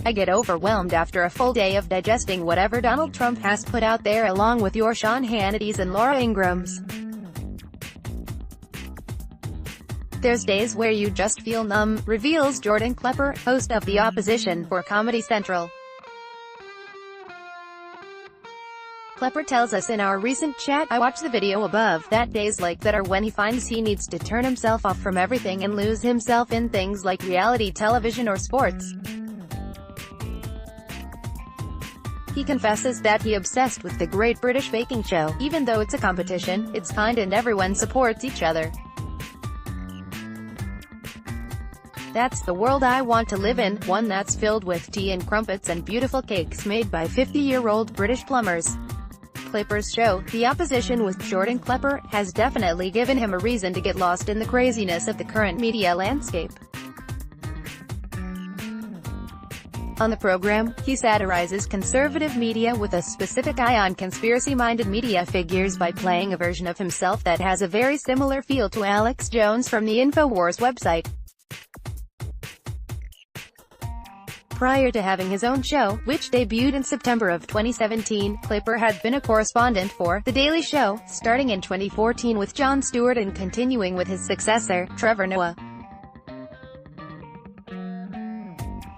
I get overwhelmed after a full day of digesting whatever Donald Trump has put out there, along with your Sean Hannitys and Laura Ingrahams. There's days where you just feel numb, reveals Jordan Klepper, host of The Opposition, for Comedy Central. Klepper tells us in our recent chat, "I watch the video above, that days like that are when he finds he needs to turn himself off from everything and lose himself in things like reality television or sports." He confesses that he obsessed with the Great British Baking Show. "Even though it's a competition, it's kind and everyone supports each other. That's the world I want to live in, one that's filled with tea and crumpets and beautiful cakes made by 50-year-old British plumbers." Klepper's show, The Opposition with Jordan Klepper, has definitely given him a reason to get lost in the craziness of the current media landscape. On the program, he satirizes conservative media with a specific eye on conspiracy-minded media figures by playing a version of himself that has a very similar feel to Alex Jones from the InfoWars website. Prior to having his own show, which debuted in September of 2017, Klepper had been a correspondent for The Daily Show, starting in 2014 with Jon Stewart and continuing with his successor, Trevor Noah.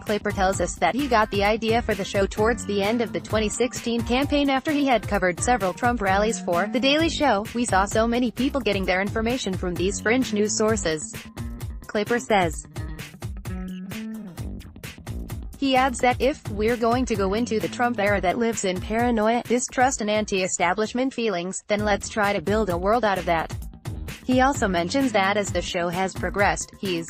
Klepper tells us that he got the idea for the show towards the end of the 2016 campaign after he had covered several Trump rallies for The Daily Show. "We saw so many people getting their information from these fringe news sources," Klepper says. He adds that, "If we're going to go into the Trump era that lives in paranoia, distrust and anti-establishment feelings, then let's try to build a world out of that." He also mentions that as the show has progressed, he's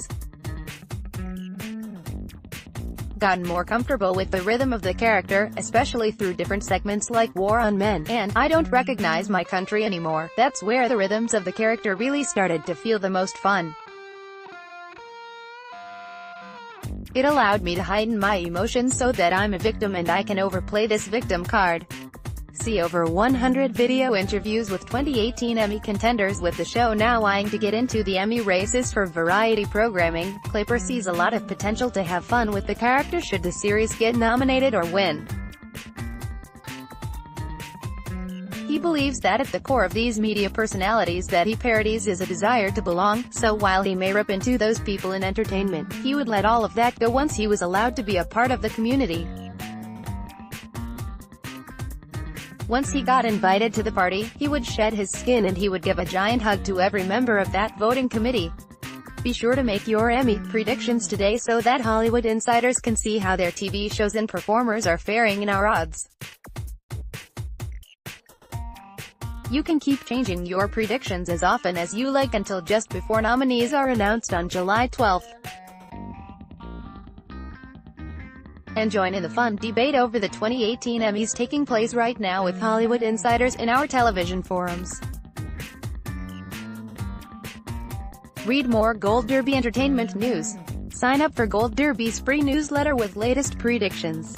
gotten more comfortable with the rhythm of the character, especially through different segments like War on Men, and I Don't Recognize My Country Anymore. That's where the rhythms of the character really started to feel the most fun. It allowed me to heighten my emotions so that I'm a victim and I can overplay this victim card. See over 100 video interviews with 2018 Emmy contenders, with the show now eyeing to get into the Emmy races for variety programming. Klepper sees a lot of potential to have fun with the character should the series get nominated or win. He believes that at the core of these media personalities that he parodies is a desire to belong, so while he may rip into those people in entertainment, he would let all of that go once he was allowed to be a part of the community. Once he got invited to the party, he would shed his skin and he would give a giant hug to every member of that voting committee. Be sure to make your Emmy predictions today so that Hollywood insiders can see how their TV shows and performers are faring in our odds. You can keep changing your predictions as often as you like until just before nominees are announced on July 12th. And join in the fun debate over the 2018 Emmys taking place right now with Hollywood insiders in our television forums. Read more Gold Derby entertainment news. Sign up for Gold Derby's free newsletter with latest predictions.